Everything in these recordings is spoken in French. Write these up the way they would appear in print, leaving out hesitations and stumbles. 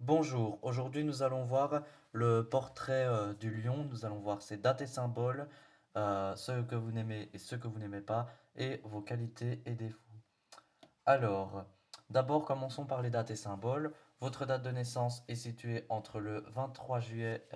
Bonjour, aujourd'hui nous allons voir le portrait du lion, nous allons voir ses dates et symboles, ceux que vous n'aimez et ceux que vous n'aimez pas, et vos qualités et défauts. Alors, d'abord commençons par les dates et symboles. Votre date de naissance est située entre le 23 juillet,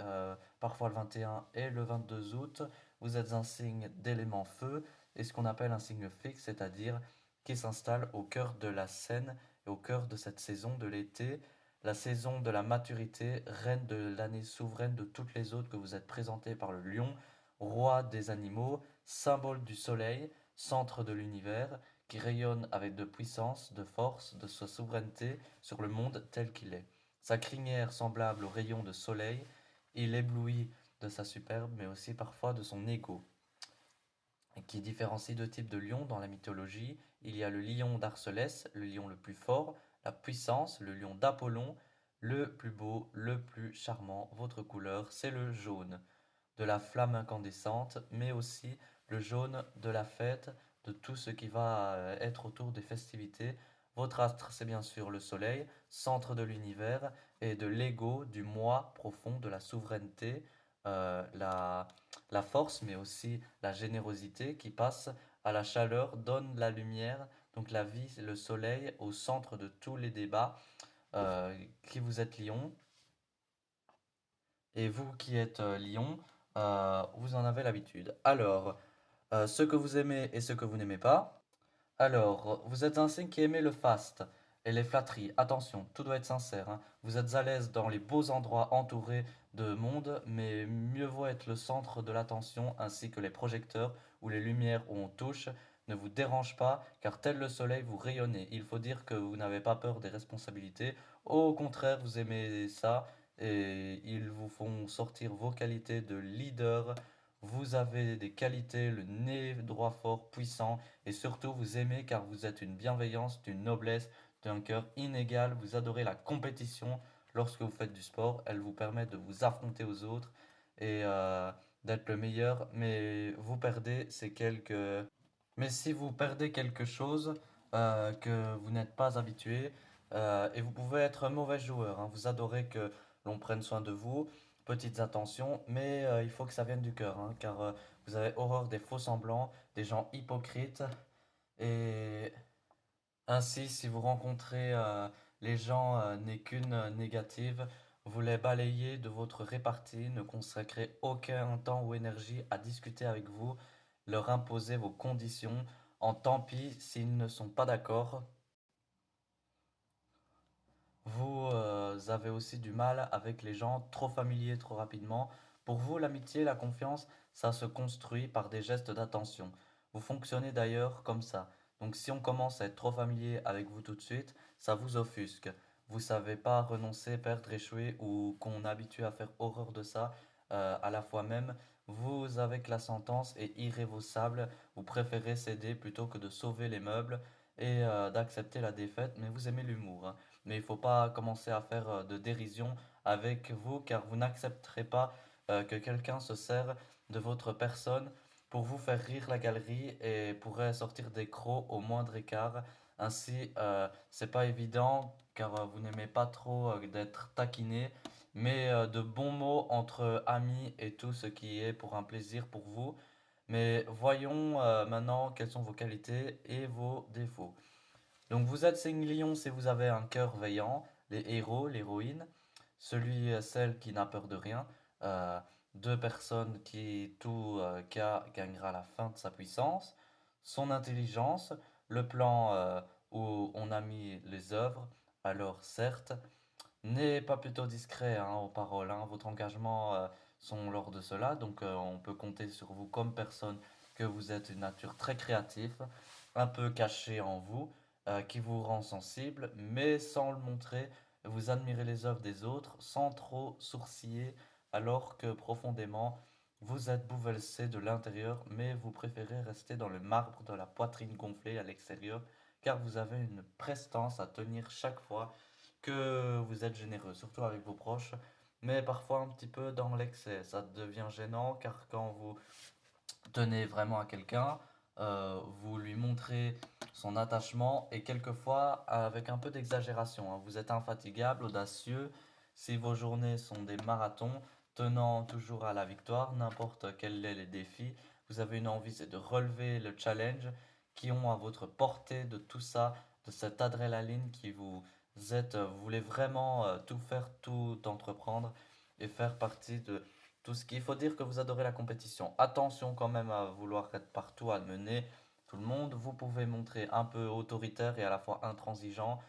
parfois le 21 et le 22 août. Vous êtes un signe d'élément feu et ce qu'on appelle un signe fixe, c'est-à-dire qui s'installe au cœur de la scène et au cœur de cette saison de l'été, la saison de la maturité, reine de l'année souveraine de toutes les autres que vous êtes présenté par le lion, roi des animaux, symbole du soleil, centre de l'univers qui rayonne avec de puissance, de force, de sa souveraineté sur le monde tel qu'il est. Sa crinière semblable aux rayons de soleil, il éblouit de sa superbe, mais aussi parfois de son ego, qui différencie deux types de lions dans la mythologie. Il y a le lion d'Arcelès, le lion le plus fort, la puissance, le lion d'Apollon, le plus beau, le plus charmant. Votre couleur, c'est le jaune de la flamme incandescente, mais aussi le jaune de la fête, de tout ce qui va être autour des festivités. Votre astre, c'est bien sûr le soleil, centre de l'univers et de l'ego, du moi profond, de la souveraineté, la force, mais aussi la générosité qui passe à la chaleur, donne la lumière, donc la vie, le soleil au centre de tous les débats. Qui vous êtes lion, et vous qui êtes lion, vous en avez l'habitude. Alors, ce que vous aimez et ce que vous n'aimez pas. Alors, vous êtes un signe qui aimait le faste et les flatteries. Attention, tout doit être sincère, hein. Vous êtes à l'aise dans les beaux endroits entourés de monde, mais mieux vaut être le centre de l'attention ainsi que les projecteurs ou les lumières où on touche ne vous dérangent pas, car tel le soleil, vous rayonnez. Il faut dire que vous n'avez pas peur des responsabilités. Au contraire, vous aimez ça et ils vous font sortir vos qualités de leader. Vous avez des qualités, le nez droit fort, puissant, et surtout vous aimez car vous êtes une bienveillance, d'une noblesse, d'un cœur inégal. Vous adorez la compétition lorsque vous faites du sport. Elle vous permet de vous affronter aux autres et d'être le meilleur. Mais vous perdez ces quelques... Mais si vous perdez quelque chose que vous n'êtes pas habitué, et vous pouvez être un mauvais joueur, hein, vous adorez que l'on prenne soin de vous, petites attentions, mais il faut que ça vienne du cœur, hein, car vous avez horreur des faux semblants, des gens hypocrites, et ainsi, si vous rencontrez les gens n'est qu'une négative, vous les balayez de votre répartie, ne consacrez aucun temps ou énergie à discuter avec vous, leur imposer vos conditions, en tant pis s'ils ne sont pas d'accord. Vous avez aussi du mal avec les gens trop familiers trop rapidement. Pour vous, l'amitié, la confiance, ça se construit par des gestes d'attention. Vous fonctionnez d'ailleurs comme ça. Donc si on commence à être trop familier avec vous tout de suite, ça vous offusque. Vous savez pas renoncer, perdre, échouer ou qu'on est habitué à faire horreur de ça à la fois même. Vous avez que la sentence est irrévocable. Vous préférez céder plutôt que de sauver les meubles et d'accepter la défaite, mais vous aimez l'humour, hein. Mais il ne faut pas commencer à faire de dérision avec vous, car vous n'accepterez pas que quelqu'un se sert de votre personne pour vous faire rire la galerie et pourrait sortir des crocs au moindre écart. Ainsi, c'est pas évident, car vous n'aimez pas trop d'être taquiné, mais de bons mots entre amis et tout ce qui est pour un plaisir pour vous. Mais voyons maintenant quelles sont vos qualités et vos défauts. Donc vous êtes signe lion si vous avez un cœur veillant, les héros, l'héroïne, celui, celle qui n'a peur de rien, euh, deux personnes qui tout cas gagnera la fin de sa puissance, son intelligence, le plan où on a mis les œuvres, alors certes, n'est pas plutôt discret hein, aux paroles, hein. Votre engagement sont lors de cela, donc on peut compter sur vous comme personne, que vous êtes une nature très créative, un peu cachée en vous, qui vous rend sensible, mais sans le montrer, vous admirez les œuvres des autres sans trop sourciller, alors que profondément, vous êtes bouleversé de l'intérieur, mais vous préférez rester dans le marbre de la poitrine gonflée à l'extérieur, car vous avez une prestance à tenir chaque fois que vous êtes généreux, surtout avec vos proches, mais parfois un petit peu dans l'excès. Ça devient gênant car quand vous tenez vraiment à quelqu'un, vous lui montrez son attachement et quelquefois avec un peu d'exagération, hein. Vous êtes infatigable, audacieux, Si vos journées sont des marathons, tenant toujours à la victoire, n'importe quels est les défis, vous avez une envie, c'est de relever le challenge qui ont à votre portée de tout ça, de cette adrénaline qui vous voulez vraiment tout faire, tout entreprendre et faire partie de tout ce qu'il faut dire que vous adorez la compétition. Attention quand même à vouloir être partout, à mener tout le monde. Vous pouvez montrer un peu autoritaire et à la fois intransigeant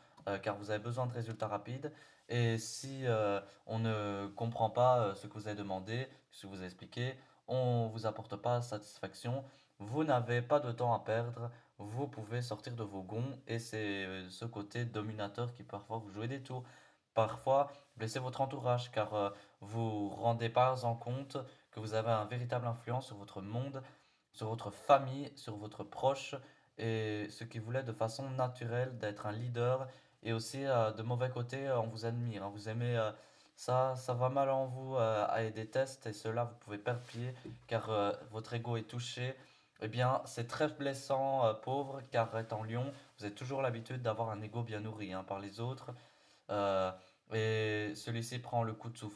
car vous avez besoin de résultats rapides. Et si on ne comprend pas ce que vous avez demandé, ce que vous avez expliqué, on ne vous apporte pas satisfaction, vous n'avez pas de temps à perdre, vous pouvez sortir de vos gonds et c'est ce côté dominateur qui parfois vous jouez des tours. Parfois, blessez votre entourage car vous rendez pas en compte que vous avez un véritable influence sur votre monde, sur votre famille, sur votre proche et ce qui voulait de façon naturelle d'être un leader et aussi de mauvais côtés, on vous admire, hein. Vous aimez ça, ça va mal en vous à des tests et cela vous pouvez perdre pied car votre ego est touché. Eh bien, c'est très blessant, pauvre, car étant lion, vous avez toujours l'habitude d'avoir un ego bien nourri hein, par les autres. euh, et celui-ci prend le coup de souffle.